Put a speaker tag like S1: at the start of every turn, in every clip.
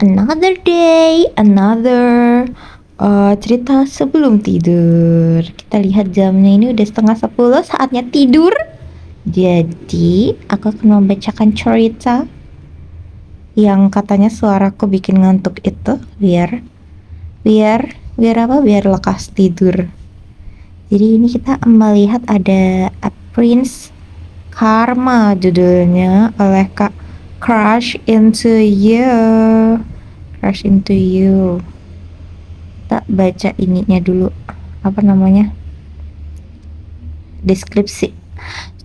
S1: Another day, another cerita sebelum tidur. Kita lihat jamnya ini udah 9:30, saatnya tidur. Jadi, aku akan membacakan cerita yang katanya suaraku bikin ngantuk itu, biar biar apa? Biar lekas tidur. Jadi ini kita melihat ada A Prince Karma judulnya oleh Kak Crush Into You. Crush Into You. Kita baca ininya dulu. Apa namanya? Deskripsi.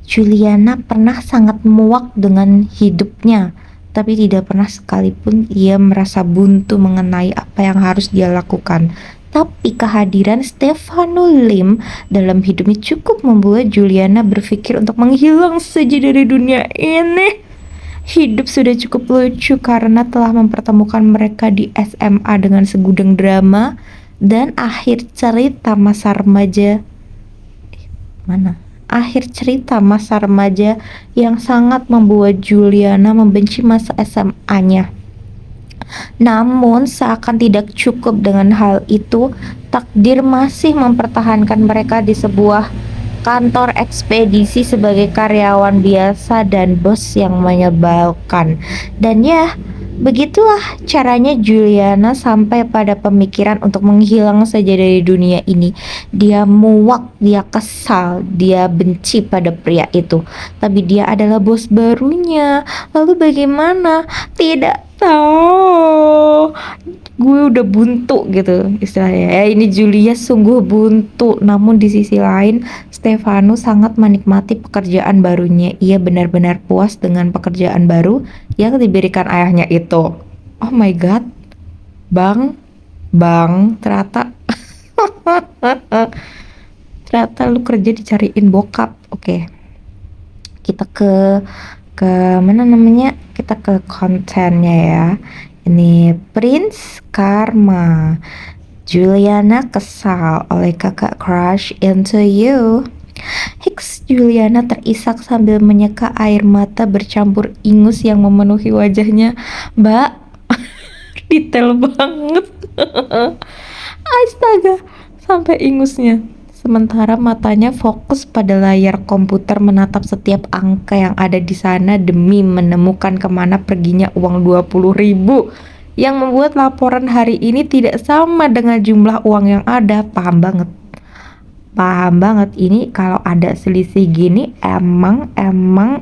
S1: Juliana pernah sangat muak dengan hidupnya, tapi tidak pernah sekalipun ia merasa buntu mengenai apa yang harus dia lakukan. Tapi kehadiran Stefano Lim dalam hidupnya cukup membuat Juliana berpikir untuk menghilang saja dari dunia ini. Hidup sudah cukup lucu karena telah mempertemukan mereka di SMA dengan segudang drama dan akhir cerita masa remaja yang sangat membuat Juliana membenci masa SMA-nya. Namun seakan tidak cukup dengan hal itu, takdir masih mempertahankan mereka di sebuah kantor ekspedisi sebagai karyawan biasa dan bos yang menyebalkan. Dan ya, begitulah caranya Juliana sampai pada pemikiran untuk menghilang saja dari dunia ini. Dia muak, dia kesal, dia benci pada pria itu. Tapi dia adalah bos barunya. Lalu bagaimana? Tidak tahu. Gue udah buntu gitu istilahnya. Ini Julia sungguh buntu. Namun di sisi lain, Stefano sangat menikmati pekerjaan barunya. Ia benar-benar puas dengan pekerjaan baru yang diberikan ayahnya itu. Oh my god, bang, ternyata ternyata lu kerja dicariin bokap. Oke, kita ke mana namanya? Kita ke kontennya ya. Ini Prince Karma. Juliana kesal oleh kakak Crush Into You. Hiks, Juliana terisak sambil menyeka air mata bercampur ingus yang memenuhi wajahnya. Mbak, detail banget. Astaga, sampai ingusnya. Sementara matanya fokus pada layar komputer menatap setiap angka yang ada di sana demi menemukan kemana perginya uang 20.000 yang membuat laporan hari ini tidak sama dengan jumlah uang yang ada. Paham banget ini kalau ada selisih gini emang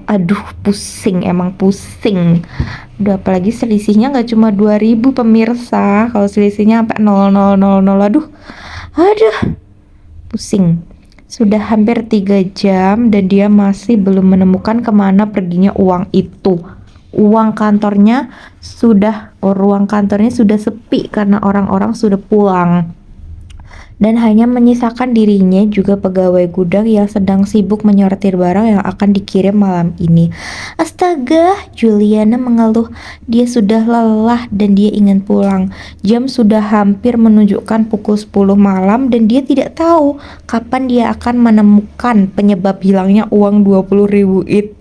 S1: aduh pusing. Udah apalagi selisihnya nggak cuma 2.000 pemirsa, kalau selisihnya sampai 0,000 aduh pusing. Sudah hampir 3 jam dan dia masih belum menemukan kemana perginya uang itu. Ruang kantornya sudah sepi karena orang-orang sudah pulang. Dan hanya menyisakan dirinya juga pegawai gudang yang sedang sibuk menyortir barang yang akan dikirim malam ini. Astaga, Juliana mengeluh. Dia sudah lelah dan dia ingin pulang. Jam sudah hampir menunjukkan pukul 10 malam dan dia tidak tahu kapan dia akan menemukan penyebab hilangnya uang 20.000 itu.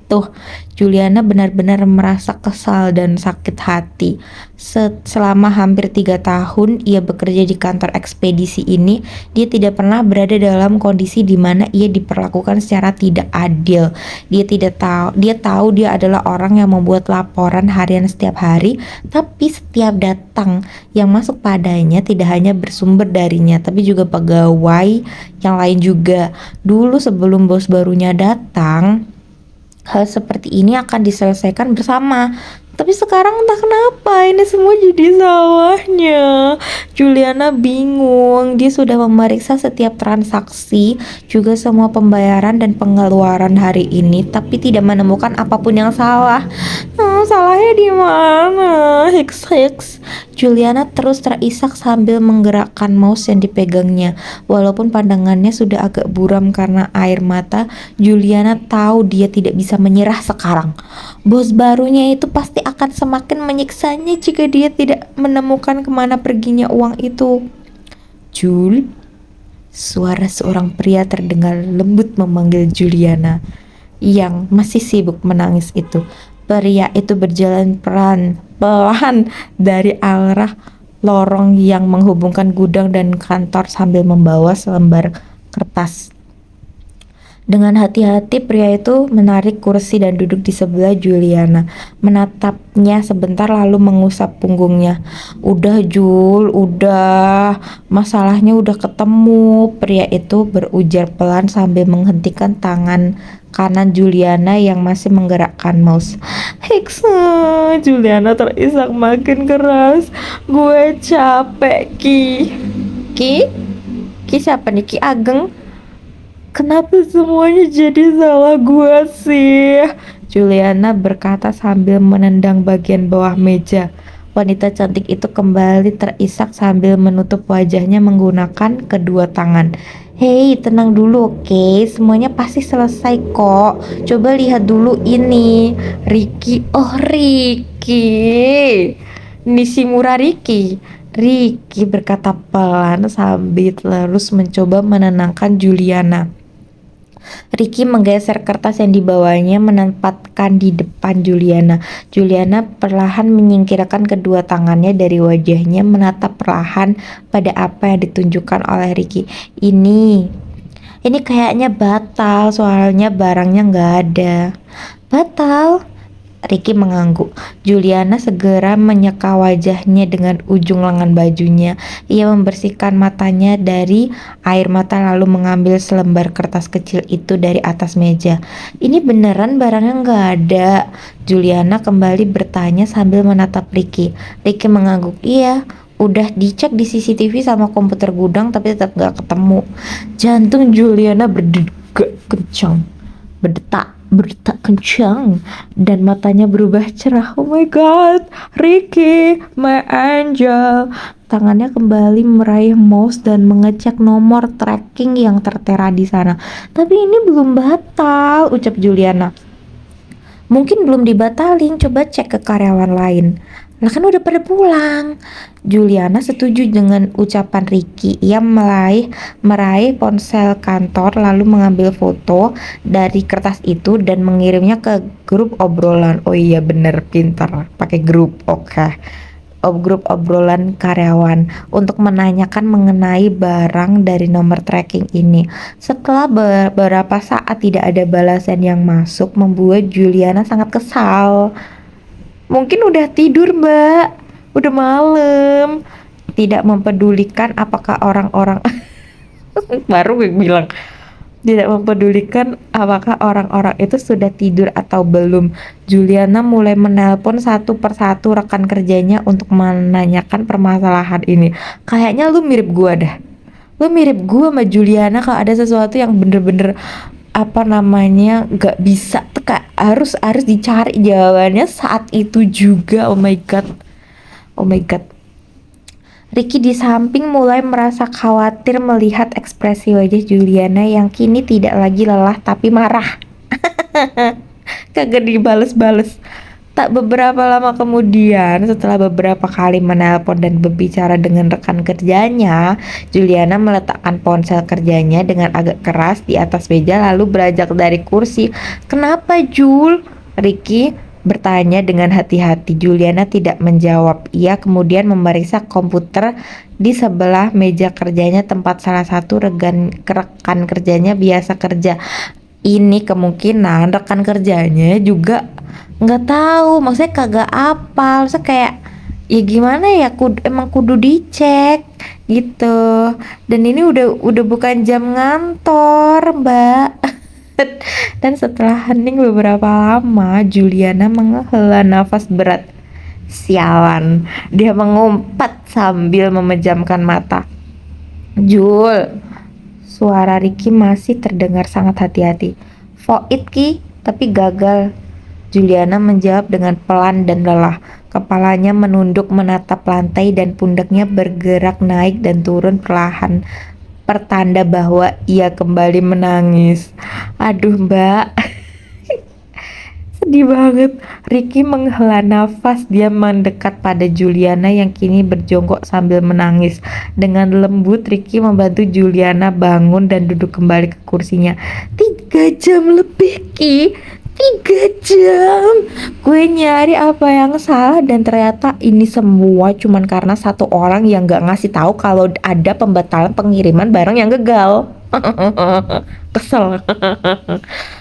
S1: Juliana benar-benar merasa kesal dan sakit hati. Selama hampir 3 tahun ia bekerja di kantor ekspedisi ini, dia tidak pernah berada dalam kondisi di mana ia diperlakukan secara tidak adil. Dia tahu dia adalah orang yang membuat laporan harian setiap hari, tapi setiap datang yang masuk padanya tidak hanya bersumber darinya, tapi juga pegawai yang lain juga. Dulu sebelum bos barunya datang, hal seperti ini akan diselesaikan bersama. Tapi sekarang entah kenapa ini semua jadi salahnya. Juliana bingung. Dia sudah memeriksa setiap transaksi, juga semua pembayaran dan pengeluaran hari ini, tapi tidak menemukan apapun yang salah. Salahnya di mana? Hiks. Juliana terus terisak sambil menggerakkan mouse yang dipegangnya. Walaupun pandangannya sudah agak buram karena air mata, Juliana tahu dia tidak bisa menyerah sekarang. Bos barunya itu pasti akan semakin menyiksanya jika dia tidak menemukan kemana perginya uang itu. Jul, suara seorang pria terdengar lembut memanggil Juliana yang masih sibuk menangis itu. Pria itu berjalan pelan pelan dari arah lorong yang menghubungkan gudang dan kantor sambil membawa selembar kertas. Dengan hati-hati pria itu menarik kursi dan duduk di sebelah Juliana, menatapnya sebentar lalu mengusap punggungnya. "Udah Jul, udah, masalahnya udah ketemu," pria itu berujar pelan sambil menghentikan tangan kanan Juliana yang masih menggerakkan mouse. "Heksa," Juliana terisak makin keras. "Gue capek, Ki." "Ki? Ki siapa nih? Ki Ageng? Kenapa semuanya jadi salah gua sih?" Juliana berkata sambil menendang bagian bawah meja. Wanita cantik itu kembali terisak sambil menutup wajahnya menggunakan kedua tangan. "Hei, tenang dulu, oke? Semuanya pasti selesai kok. Coba lihat dulu ini. Ricky, oh Ricky. Nishimura Ricky." Ricky berkata pelan sambil terus mencoba menenangkan Juliana. Ricky menggeser kertas yang dibawanya menempatkan di depan Juliana. Juliana perlahan menyingkirkan kedua tangannya dari wajahnya, menatap perlahan pada apa yang ditunjukkan oleh Ricky. Ini kayaknya batal, soalnya barangnya nggak ada." "Batal?" Ricky mengangguk. Juliana segera menyeka wajahnya dengan ujung lengan bajunya. Ia membersihkan matanya dari air mata lalu mengambil selembar kertas kecil itu dari atas meja. "Ini beneran barangnya nggak ada?" Juliana kembali bertanya sambil menatap Ricky. Ricky mengangguk. "Iya, udah dicek di CCTV sama komputer gudang tapi tetap nggak ketemu." Jantung Juliana berdetak kencang dan matanya berubah cerah. "Oh my god, Ricky, my angel." Tangannya kembali meraih mouse dan mengecek nomor tracking yang tertera di sana. "Tapi ini belum batal," ucap Juliana. "Mungkin belum dibatalin, coba cek ke karyawan lain." "Lah kan udah pada pulang." Juliana setuju dengan ucapan Ricky. Ia meraih ponsel kantor lalu mengambil foto dari kertas itu dan mengirimnya ke grup obrolan. Oh iya bener, pintar pakai grup. Oke. Grup obrolan karyawan untuk menanyakan mengenai barang dari nomor tracking ini. Setelah beberapa saat tidak ada balasan yang masuk, membuat Juliana sangat kesal. "Mungkin udah tidur, Mbak. Udah malam." Tidak mempedulikan apakah orang-orang baru gue bilang, tidak mempedulikan apakah orang-orang itu sudah tidur atau belum, Juliana mulai menelpon satu persatu rekan kerjanya untuk menanyakan permasalahan ini. "Kayaknya lu mirip gua dah. Lu mirip gua sama Juliana kalau ada sesuatu yang bener-bener apa namanya gak bisa tuh, Kak, harus dicari jawabannya saat itu juga." Oh my god, oh my god. Ricky di samping mulai merasa khawatir melihat ekspresi wajah Juliana yang kini tidak lagi lelah tapi marah. Kagak dibales-bales. Tak beberapa lama kemudian, setelah beberapa kali menelpon dan berbicara dengan rekan kerjanya, Juliana meletakkan ponsel kerjanya dengan agak keras di atas meja lalu beranjak dari kursi. "Kenapa, Jul?" Ricky bertanya dengan hati-hati. Juliana tidak menjawab. Ia kemudian memeriksa komputer di sebelah meja kerjanya, tempat salah satu rekan kerjanya biasa kerja. Ini kemungkinan rekan kerjanya juga nggak tahu, maksudnya kagak apal, maksudnya kayak ya gimana ya, emang kudu dicek gitu. Dan ini udah bukan jam ngantor, Mbak. Dan setelah hening beberapa lama, Juliana menghela nafas berat. Sialan, dia mengumpat sambil memejamkan mata. "Jul." Suara Ricky masih terdengar sangat hati-hati. "Void, Ki, tapi gagal." Juliana menjawab dengan pelan dan lelah. Kepalanya menunduk menatap lantai dan pundaknya bergerak naik dan turun perlahan, pertanda bahwa ia kembali menangis. "Aduh, Mbak." Sedih banget. Ricky menghela nafas. Dia mendekat pada Juliana yang kini berjongkok sambil menangis. Dengan lembut Ricky membantu Juliana bangun dan duduk kembali ke kursinya. 3 jam lebih, Ki. 3 jam gue nyari apa yang salah, dan ternyata ini semua cuman karena satu orang yang gak ngasih tahu kalau ada pembatalan pengiriman barang yang gagal. Kesel.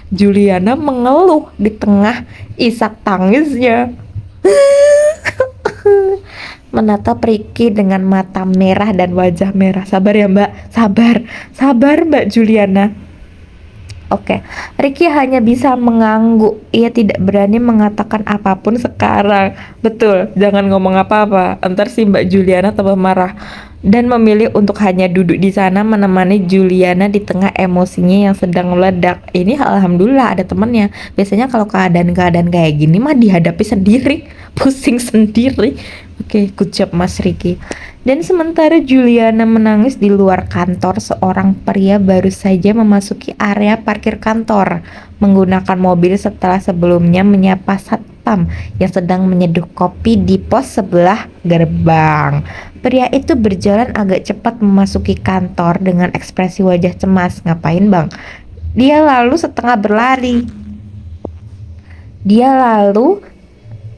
S1: Juliana mengeluh di tengah isak tangisnya, menatap Ricky dengan mata merah dan wajah merah. Sabar ya mbak, sabar, sabar mbak Juliana. Oke, Ricky hanya bisa mengangguk. Ia tidak berani mengatakan apapun sekarang. Betul, jangan ngomong apa-apa. Ntar si Mbak Juliana tambah marah. Dan memilih untuk hanya duduk di sana menemani Juliana di tengah emosinya yang sedang meledak. Ini alhamdulillah ada temennya. Biasanya kalau keadaan-keadaan kayak gini mah dihadapi sendiri, pusing sendiri. Oke, good job Mas Ricky. Dan sementara Juliana menangis di luar kantor, seorang pria baru saja memasuki area parkir kantor menggunakan mobil setelah sebelumnya menyapa satpam yang sedang menyeduh kopi di pos sebelah gerbang. Pria itu berjalan agak cepat memasuki kantor dengan ekspresi wajah cemas. Ngapain bang? Dia lalu setengah berlari. Dia lalu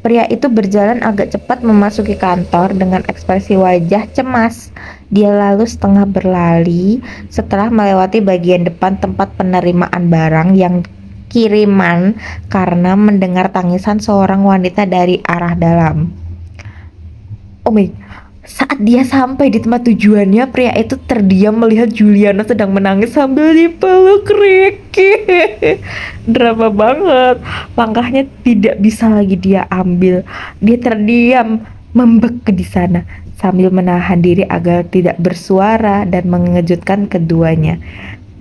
S1: Pria itu berjalan agak cepat memasuki kantor dengan ekspresi wajah cemas. Dia lalu setengah berlari setelah melewati bagian depan tempat penerimaan barang yang kiriman karena mendengar tangisan seorang wanita dari arah dalam. Oh my, saat dia sampai di tempat tujuannya, pria itu terdiam melihat Juliana sedang menangis sambil dipeluk Ricky. Drama banget. Langkahnya tidak bisa lagi dia ambil. Dia terdiam, membeku di sana sambil menahan diri agar tidak bersuara dan mengejutkan keduanya.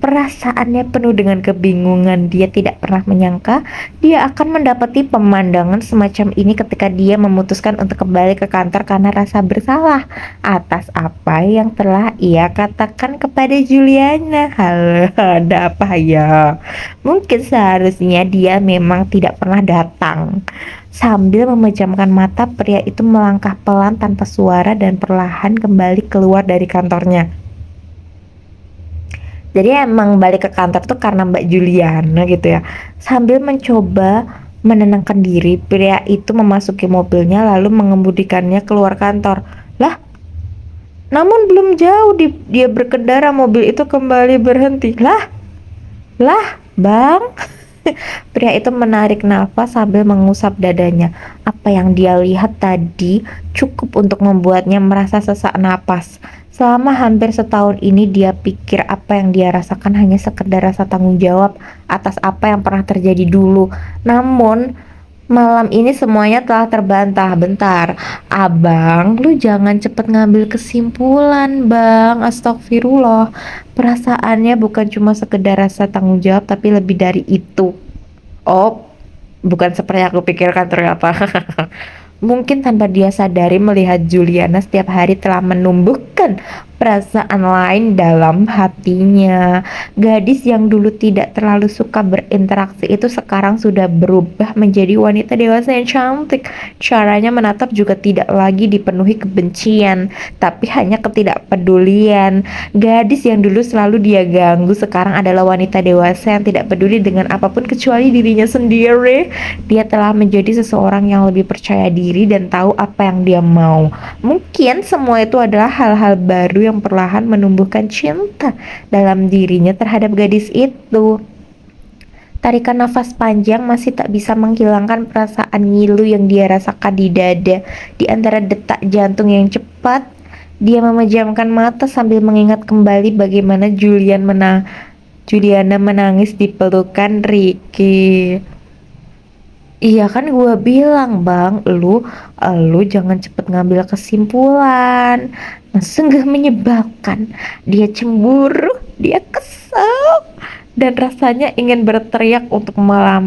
S1: Perasaannya penuh dengan kebingungan. Dia tidak pernah menyangka dia akan mendapati pemandangan semacam ini ketika dia memutuskan untuk kembali ke kantor karena rasa bersalah atas apa yang telah ia katakan kepada Juliana. Halo, ada apa ya? Mungkin seharusnya dia memang tidak pernah datang. Sambil memejamkan mata, pria itu melangkah pelan tanpa suara dan perlahan kembali keluar dari kantornya. Jadi emang balik ke kantor tuh karena Mbak Juliana gitu ya. Sambil mencoba menenangkan diri, pria itu memasuki mobilnya lalu mengemudikannya keluar kantor. Lah, namun belum jauh dia berkendara, mobil itu kembali berhenti. Lah, Bang. Pria itu menarik nafas sambil mengusap dadanya. Apa yang dia lihat tadi cukup untuk membuatnya merasa sesak napas. Selama hampir setahun ini dia pikir apa yang dia rasakan hanya sekedar rasa tanggung jawab atas apa yang pernah terjadi dulu. Namun malam ini semuanya telah terbantah. Bentar, abang, lu jangan cepet ngambil kesimpulan bang. Astagfirullah. Perasaannya bukan cuma sekedar rasa tanggung jawab tapi lebih dari itu. Oh, bukan seperti aku pikirkan ternyata. Mungkin tanpa dia sadari, melihat Juliana setiap hari telah menumbuhkan perasaan lain dalam hatinya. Gadis yang dulu tidak terlalu suka berinteraksi itu sekarang sudah berubah menjadi wanita dewasa yang cantik. Caranya menatap juga tidak lagi dipenuhi kebencian, tapi hanya ketidakpedulian. Gadis yang dulu selalu dia ganggu sekarang adalah wanita dewasa yang tidak peduli dengan apapun kecuali dirinya sendiri. Dia telah menjadi seseorang yang lebih percaya diri dan tahu apa yang dia mau. Mungkin semua itu adalah hal-hal baru yang perlahan menumbuhkan cinta dalam dirinya terhadap gadis itu. Tarikan nafas panjang masih tak bisa menghilangkan perasaan ngilu yang dia rasakan di dada. Di antara detak jantung yang cepat, dia memejamkan mata sambil mengingat kembali bagaimana Juliana menangis di pelukan Ricky. Iya kan gue bilang bang, lu jangan cepet ngambil kesimpulan. Sungguh menyebalkan. Dia cemburu, dia kesal, dan rasanya ingin berteriak untuk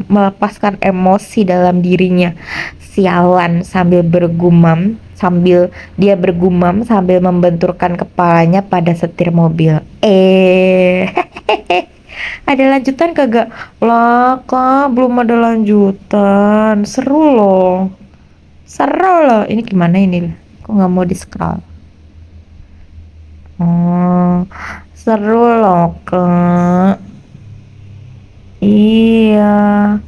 S1: melepaskan emosi dalam dirinya. Sialan, sambil dia bergumam sambil membenturkan kepalanya pada setir mobil. Ada lanjutan kagak? Lah kak, belum ada lanjutan. Seru loh. Seru loh. Ini gimana ini? Kok nggak mau di scroll? Seru loh kak. Iya.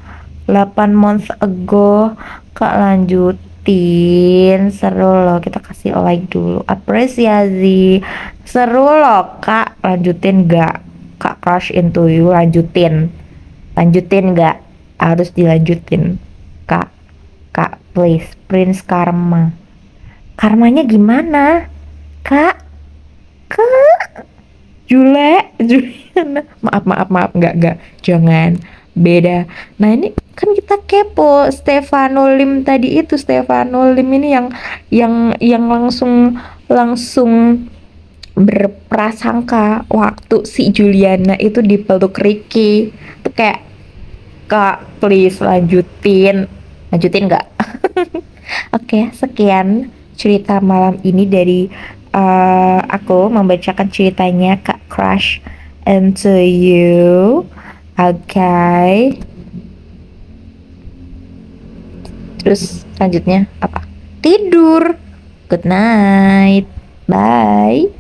S1: 8 months ago. Kak, lanjutin, seru loh, kita kasih like dulu, apresiasi, seru loh Kak, lanjutin gak? Kak crush into you, lanjutin, lanjutin gak? Harus dilanjutin Kak. Kak please, Prince Karma, karmanya gimana Kak? Kak Juliana, maaf maaf maaf, nggak, jangan, beda. Nah ini kan kita kepo, Stefano Lim tadi itu, Stefano Lim ini yang langsung langsung berprasangka waktu si Juliana itu dipeluk Ricky, tuh kayak, Kak please lanjutin, lanjutin nggak? Oke, sekian cerita malam ini dari aku membacakan ceritanya Kak Crush into You. Oke. Terus selanjutnya apa? Tidur. Good night. Bye.